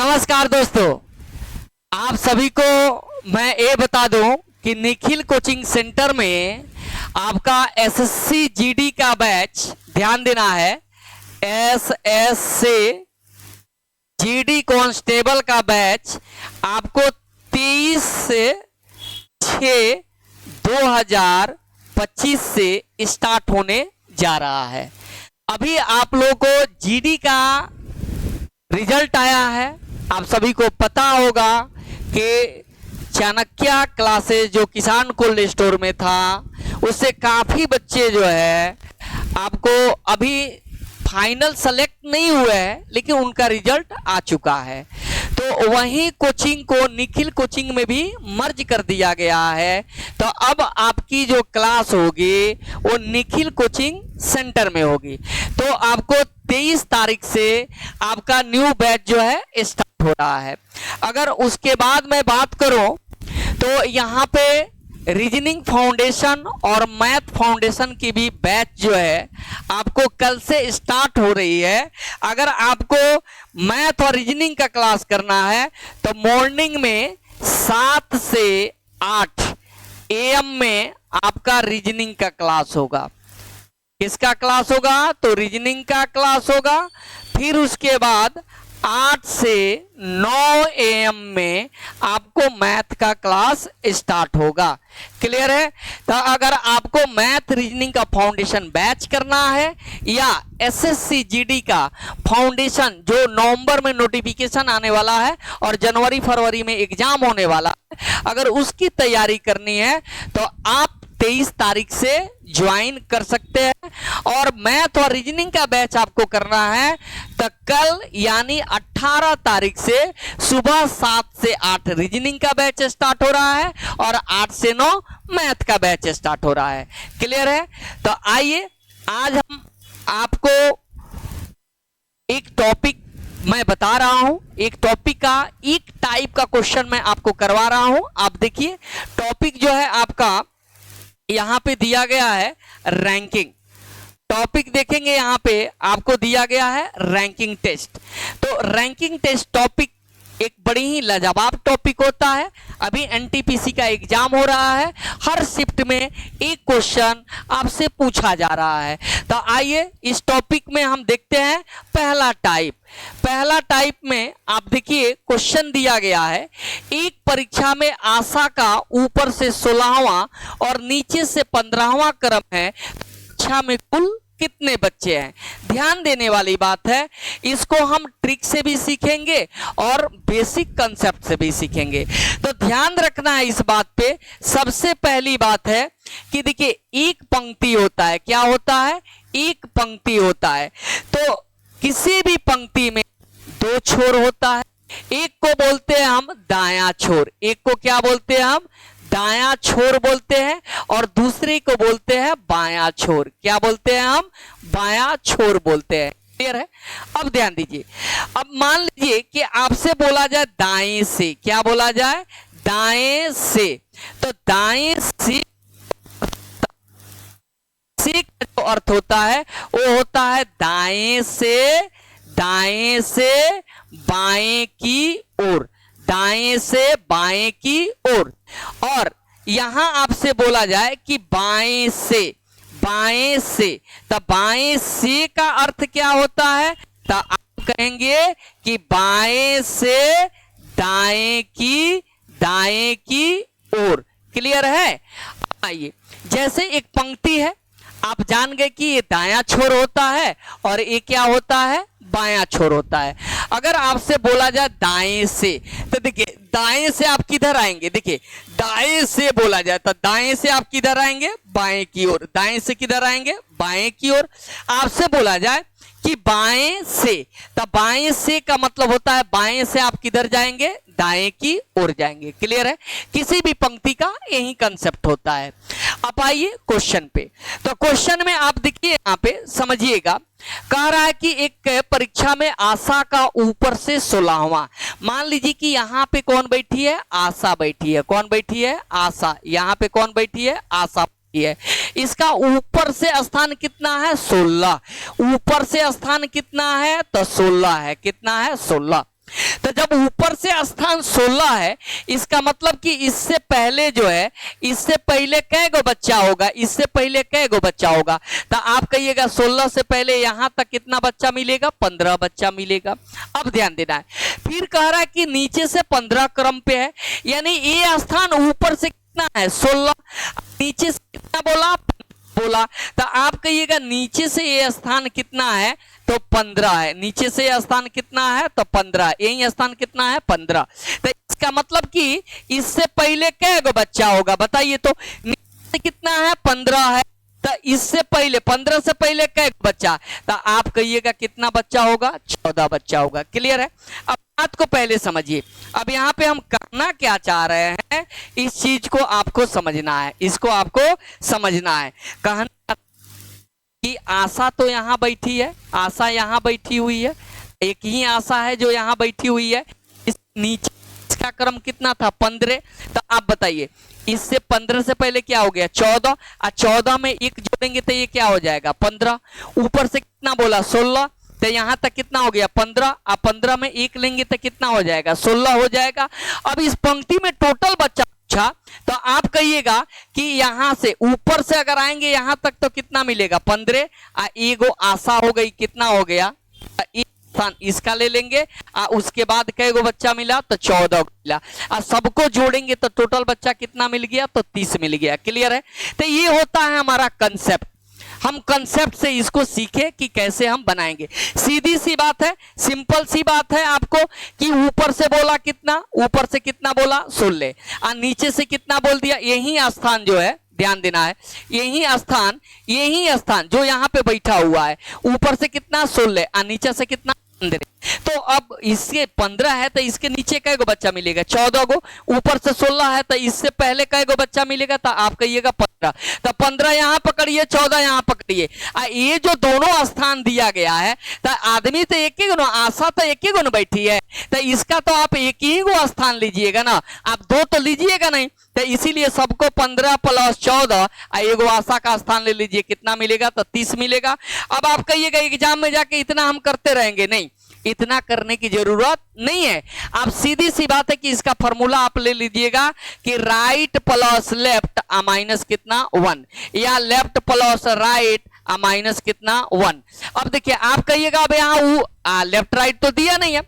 नमस्कार दोस्तों, आप सभी को मैं ये बता दूं कि निखिल कोचिंग सेंटर में आपका एसएससी जीडी का बैच ध्यान देना है। एसएससी जीडी कांस्टेबल का बैच आपको 23 से 6/2025 से स्टार्ट होने जा रहा है। अभी आप लोगों को जीडी का रिजल्ट आया है। आप सभी को पता होगा कि चाणक्य क्लासेस जो किसान कोल्ड स्टोर में था उससे काफ़ी बच्चे जो है आपको अभी फाइनल सेलेक्ट नहीं हुए हैं, लेकिन उनका रिजल्ट आ चुका है। तो वहीं कोचिंग को निखिल कोचिंग में भी मर्ज कर दिया गया है। तो अब आपकी जो क्लास होगी वो निखिल कोचिंग सेंटर में होगी। तो आपको 23 तारीख से आपका न्यू बैच जो है स्टार्ट हो रहा है। अगर उसके बाद मैं बात करूं तो यहाँ पे रीजनिंग फाउंडेशन और मैथ फाउंडेशन की भी बैच जो है आपको कल से स्टार्ट हो रही है। अगर आपको मैथ और रीजनिंग का क्लास करना है तो मॉर्निंग में 7 से 8 AM में आपका रीजनिंग का क्लास होगा। किसका क्लास होगा? तो रीजनिंग का क्लास होगा। फिर उसके बाद 8 से 9 AM में आपको मैथ का क्लास स्टार्ट होगा। क्लियर है? तो अगर आपको मैथ रीजनिंग का फाउंडेशन बैच करना है या एसएससी जीडी का फाउंडेशन जो नवंबर में नोटिफिकेशन आने वाला है और जनवरी फरवरी में एग्जाम होने वाला है, अगर उसकी तैयारी करनी है तो आप 23 तारीख से ज्वाइन कर सकते हैं। और मैथ और रीजनिंग का बैच आपको करना है तो कल यानी 18 तारीख से सुबह 7 से 8 रीजनिंग का बैच स्टार्ट हो रहा है और 8 से 9 मैथ का बैच स्टार्ट हो रहा है। क्लियर है? तो आइए आज हम आपको एक टॉपिक मैं बता रहा हूं। एक टॉपिक का एक टाइप का क्वेश्चन मैं आपको करवा रहा हूं। आप देखिए टॉपिक जो है आपका यहां पे दिया गया है रैंकिंग। टॉपिक देखेंगे यहां पे आपको दिया गया है रैंकिंग टेस्ट। तो रैंकिंग टेस्ट टॉपिक एक बड़ी ही लाजवाब टॉपिक होता है। अभी एनटीपीसी का एग्जाम हो रहा है, हर शिफ्ट में एक क्वेश्चन आपसे पूछा जा रहा है। तो आइए इस टॉपिक में हम देखते हैं पहला टाइप। पहला टाइप में आप देखिए क्वेश्चन दिया गया है, एक परीक्षा में आशा का ऊपर से 16वां और नीचे से 15वां क्रम है, परीक्षा में कुल कितने बच्चे हैं? ध्यान देने वाली बात है। इसको हम ट्रिक से भी सीखेंगे और बेसिक कंसेप्ट से भी सीखेंगे। तो ध्यान रखना है इस बात पे। सबसे पहली बात है कि देखिए एक पंक्ति होता है। क्या होता है? एक पंक्ति होता है। तो किसी भी पंक्ति में 2 छोर होता है। एक को बोलते हैं हम दायां छोर, एक को क्या बोलते हैं हम? दायां छोर बोलते हैं, और दूसरे को बोलते हैं बायां छोर। क्या बोलते हैं हम? बायां छोर बोलते हैं। क्लियर है? अब ध्यान दीजिए। अब मान लीजिए कि आपसे बोला जाए दाएं से। क्या बोला जाए? दाएं से। तो दाएं से का जो अर्थ होता है वो होता है दाएं से बाएं की ओर, दाएं से बाएं की ओर। और यहां आपसे बोला जाए कि बाएं से तो बाएं से का अर्थ क्या होता है? तो आप कहेंगे कि बाएं से दाएं की ओर। क्लियर है? आइए, जैसे एक पंक्ति है, आप जान गए कि ये दायां छोर होता है और ये क्या होता है? बायां छोर होता है। अगर आपसे बोला जाए दाएं से, तो देखिए दाएं से आप किधर आएंगे? देखिए दाएं से बोला जाए तो दाएं से आप किधर आएंगे? बाएं की ओर। दाएं से किधर आएंगे? बाएं की ओर। आपसे बोला जाए कि बाएं से, तो बाएं से का मतलब होता है बाएं से आप किधर जाएंगे? दाएं की ओर जाएंगे। क्लियर है? किसी भी पंक्ति का यही कंसेप्ट होता है। अब आइए क्वेश्चन पे। तो क्वेश्चन में आप देखिए यहां पे समझिएगा, कह रहा है कि एक परीक्षा में आशा का ऊपर से 16वां। मान लीजिए कि यहाँ पे कौन बैठी है? आशा बैठी है। कौन बैठी है? आशा। यहाँ पे कौन बैठी है? आशा बैठी है। इसका ऊपर से स्थान कितना है? 16। ऊपर से स्थान कितना है? तो 16 है। कितना है? 16। तो जब ऊपर से स्थान 16 है, इसका मतलब कि इससे पहले जो है, इससे पहले कै गो बच्चा होगा, इससे पहले कै गो बच्चा होगा। तो आप कहिएगा 16 से पहले यहां तक कितना बच्चा मिलेगा, 15 बच्चा मिलेगा। अब ध्यान देना है, फिर कह रहा है कि नीचे से 15 क्रम पे है, यानी ये स्थान ऊपर से कितना है 16, नीचे से कितना बोला तो आप कहिएगा नीचे से ये स्थान कितना है तो 15 है, नीचे से ये स्थान कितना है तो 15, यही स्थान कितना है 15। तो इसका मतलब कि इससे पहले कै गो बच्चा होगा बताइए, तो नीचे से कितना है 15 है, तो इससे पहले 15 से पहले कै बच्चा, तो आप कहिएगा कितना बच्चा होगा 14 बच्चा होगा। क्लियर है? अब बात को पहले समझिए। अब यहाँ पे हम करना क्या चाह रहे हैं, इस चीज को आपको समझना है, इसको आपको समझना है। कहना कि आशा तो यहाँ बैठी है, आशा यहाँ बैठी हुई है, एक ही आशा है जो यहाँ बैठी हुई है। इस नीचे इसका क्रम कितना था 15, तो आप बताइए इससे 15 से पहले क्या हो गया 14, और 14 में एक जोड़ेंगे तो ये क्या हो जाएगा 15, ऊपर से कितना बोला 16, तो यहाँ तक कितना हो गया 15, और 15 में एक लेंगे तो कितना हो जाएगा 16 हो जाएगा। अब इस पंक्ति में टोटल बच्चा पूछा, तो आप कहिएगा कि यहाँ से ऊपर से अगर आएंगे यहाँ तक तो कितना मिलेगा 15, और एगो आशा हो गई, कितना हो गया स्थान इसका ले लेंगे, और उसके बाद कई गो बच्चा मिला तो 14 मिला, और सबको जोड़ेंगे तो टोटल बच्चा कितना मिल गया तो 30 मिल गया। क्लियर है? तो ये होता है हमारा कंसेप्ट। हम कंसेप्ट से इसको सीखे कि कैसे हम बनाएंगे। सीधी सी बात है, सिंपल सी बात है आपको कि ऊपर से बोला कितना, ऊपर से कितना बोला 16, और नीचे से कितना बोल दिया, यही स्थान जो है ध्यान देना है, यही स्थान जो यहाँ पे बैठा हुआ है, ऊपर से कितना 16 और नीचे से कितना 15। तो अब इसके 15 है तो इसके नीचे कै गो बच्चा मिलेगा 14 गो, ऊपर से 16 है तो इससे पहले कै गो बच्चा मिलेगा, तो आप कहिएगा 15। तो 15 यहाँ पकड़िए, 14 यहाँ पकड़िए, ये जो दोनों स्थान दिया गया है, तो आदमी तो एक ही गो, आशा तो एक ही गो बैठी है, तो इसका तो आप एक ही गो स्थान लीजिएगा ना, आप दो तो लीजिएगा नहीं। तो इसीलिए सबको 15 + 14 एगो आशा का स्थान ले लीजिए, कितना मिलेगा तो 30 मिलेगा। अब आप कहिएगा एग्जाम में जाके इतना हम करते रहेंगे, नहीं, इतना करने की जरूरत नहीं है। आप सीधी सी बात है कि इसका फॉर्मूला आप ले लीजिएगा कि राइट प्लस लेफ्ट माइनस कितना 1, या लेफ्ट प्लस राइट माइनस कितना 1। अब देखिए आप कहिएगा अब यहाँ लेफ्ट राइट तो दिया नहीं है,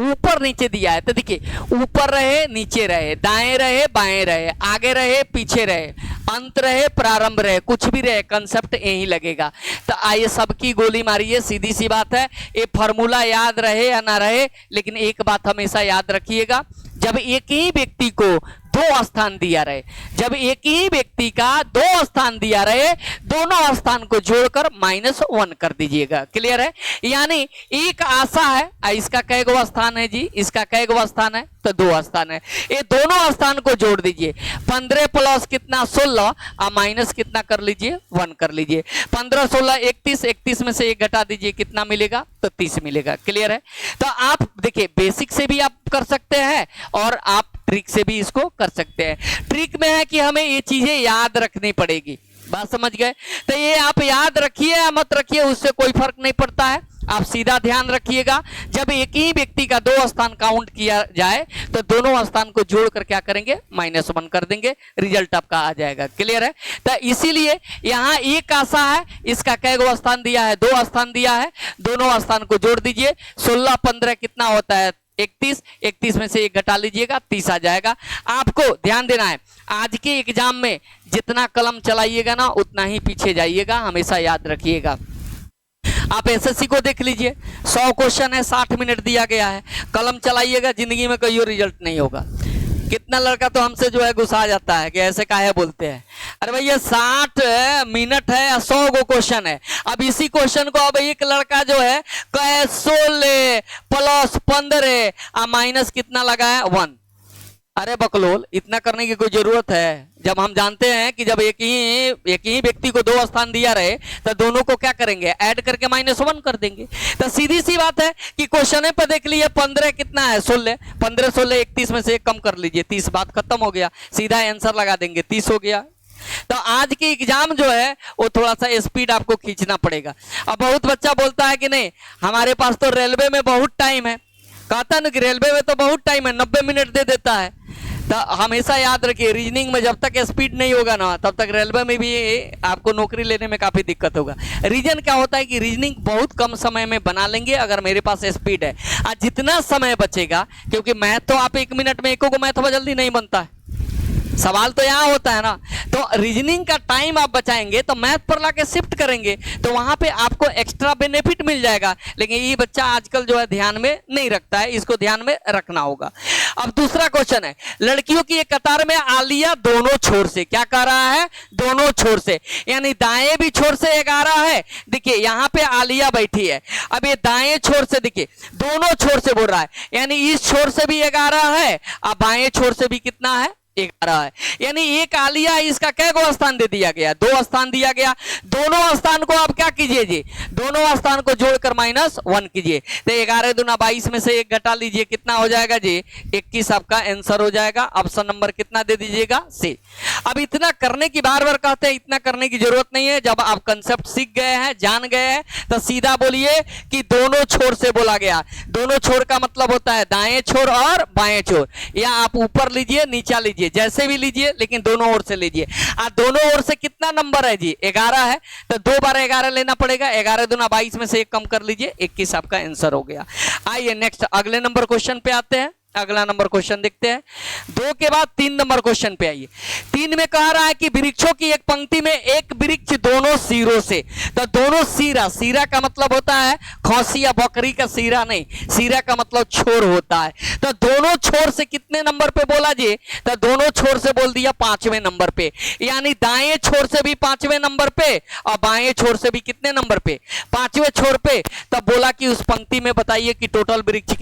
ऊपर नीचे दिया है, तो देखिए ऊपर रहे नीचे रहे, दाएं रहे बाएं रहे, आगे रहे पीछे रहे, अंत रहे प्रारंभ रहे, कुछ भी रहे, कंसेप्ट यही लगेगा। तो आइए सबकी गोली मारिए, सीधी सी बात है। ये फॉर्मूला याद रहे या ना रहे, लेकिन एक बात हमेशा याद रखिएगा, जब एक ही व्यक्ति को दो स्थान दिया रहे, जब एक ही व्यक्ति का दो स्थान दिया रहे, दोनों स्थान को जोड़कर -1 कर दीजिएगा। क्लियर है? यानी एक आशा है, इसका कै गो स्थान है जी, इसका कै गो स्थान है तो 2 स्थान है, ये दोनों स्थान को जोड़ दीजिए, 15 प्लस कितना 16 और माइनस कितना कर लीजिए 1 कर लीजिए, 15 16 31, 31 में से 1 घटा दीजिए, कितना मिलेगा तो 30 मिलेगा। क्लियर है? तो आप देखिए बेसिक से भी आप कर सकते हैं और आप ट्रिक से भी इसको कर सकते हैं। ट्रिक में है कि हमें ये चीजें याद रखनी पड़ेगी, बात समझ गए? तो ये आप याद रखिए या मत रखिए उससे कोई फर्क नहीं पड़ता है, आप सीधा ध्यान रखिएगा, जब एक ही व्यक्ति का 2 स्थान काउंट किया जाए तो दोनों स्थान को जोड़कर क्या करेंगे -1 कर देंगे, रिजल्ट आपका आ जाएगा। क्लियर है? तो इसीलिए यहाँ एक आशा है, इसका कै गो स्थान दिया है 2 स्थान दिया है, दोनों स्थान को जोड़ दीजिए, 16 15 कितना होता है 31, 31 में से 1 घटा लीजिएगा 30 आ जाएगा। आपको ध्यान देना है, आज के एग्जाम में जितना कलम चलाइएगा ना उतना ही पीछे जाइएगा, हमेशा याद रखिएगा। आप एसएससी को देख लीजिए, 100 क्वेश्चन है, 60 मिनट दिया गया है, कलम चलाइएगा, जिंदगी में कहीं रिजल्ट नहीं होगा। कितना लड़का तो हमसे जो है गुस्सा जाता है कि ऐसे काहे बोलते हैं, अरे भैया 60 मिनट है, 100 गो क्वेश्चन है, अब इसी क्वेश्चन को अब एक लड़का जो है 16 + 15 माइनस कितना लगा है 1। अरे बकलोल, इतना करने की कोई जरूरत है? जब हम जानते हैं कि जब एक ही व्यक्ति को 2 स्थान दिया रहे तो दोनों को क्या करेंगे ऐड करके -1 कर देंगे। तो सीधी सी बात है कि क्वेश्चन पर देख लीजिए 15 कितना है 16, 15 16 31 में से 1 कम कर लीजिए 30, बात खत्म हो गया, सीधा आंसर लगा देंगे 30 हो गया। तो आज की एग्जाम जो है वो थोड़ा सा स्पीड आपको खींचना पड़ेगा। अब बहुत बच्चा बोलता है कि नहीं हमारे पास तो रेलवे में बहुत टाइम है, कहता है ना कि रेलवे में तो बहुत टाइम है, 90 मिनट दे देता है। तो हमेशा याद रखिए, रीजनिंग में जब तक स्पीड नहीं होगा ना, तब तक रेलवे में भी आपको नौकरी लेने में काफ़ी दिक्कत होगा। रीजन क्या होता है कि रीजनिंग बहुत कम समय में बना लेंगे अगर मेरे पास स्पीड है। आज जितना समय बचेगा, क्योंकि मैथ तो आप 1 मिनट में एको को मैथ जल्दी नहीं बनता है, सवाल तो यहाँ होता है ना। तो रीजनिंग का टाइम आप बचाएंगे तो मैथ पर लाके शिफ्ट करेंगे, तो वहां पे आपको एक्स्ट्रा बेनिफिट मिल जाएगा। लेकिन ये बच्चा आजकल जो है ध्यान में नहीं रखता है, इसको ध्यान में रखना होगा। अब दूसरा क्वेश्चन है, लड़कियों की एक कतार में आलिया दोनों छोर से, क्या कह रहा है, दोनों छोर से, यानी दाएं भी छोर से 11 है। देखिए यहाँ पे आलिया बैठी है, अब ये दाएं छोर से देखिए दोनों छोर से बोल रहा है, यानी इस छोर से भी 11 है, अब बाएं छोर से भी कितना है, 11 है। यानी एक आलिया इसका कै गो स्थान दे दिया गया, 2 स्थान दिया गया। दोनों स्थान को आप क्या कीजिए जी, दोनों स्थान को जोड़कर -1 कीजिए, तो 11 दूना 22 में से 1 घटा लीजिए, कितना हो जाएगा जी, 21 आपका आंसर हो जाएगा। ऑप्शन नंबर कितना दे दीजिएगा, सी। अब इतना करने की, बार बार कहते हैं इतना करने की जरूरत नहीं है। जब आप कंसेप्ट सीख गए हैं, जान गए हैं, तो सीधा बोलिए कि दोनों छोर से बोला गया। दोनों छोर का मतलब होता है दाएं छोर और बाएं छोर, या आप ऊपर लीजिए नीचा लीजिए, जैसे भी लीजिए, लेकिन दोनों ओर से लीजिए। दोनों ओर से कितना नंबर है जी, 11 है, तो 2 बार 11 लेना पड़ेगा। 11 दूना 22 में से 1 कम कर लीजिए, 21 आपका आंसर हो गया। आइए नेक्स्ट अगले नंबर क्वेश्चन पे आते हैं। अगला नंबर क्वेश्चन देखते हैं। 2 के बाद 3 नंबर क्वेश्चन पे आइए। 3 में कह रहा है कि वृक्षों की एक पंक्ति में एक वृक्ष दोनों सिरों से, तो दोनों सीरा, सीरा का मतलब होता है खौसी या बकरी का सीरा नहीं, सीरा का मतलब छोर होता है। तो दोनों छोर से कितने नंबर पे बोला जी, तो दोनों छोर से बोल दिया 5वें नंबर पे, यानी दाएं छोर से भी 5वें नंबर पे और बाएं छोर से भी कितने नंबर पे, 5वें छोर पे। तब बोला कि उस पंक्ति में बताइए कि टोटल वृक्ष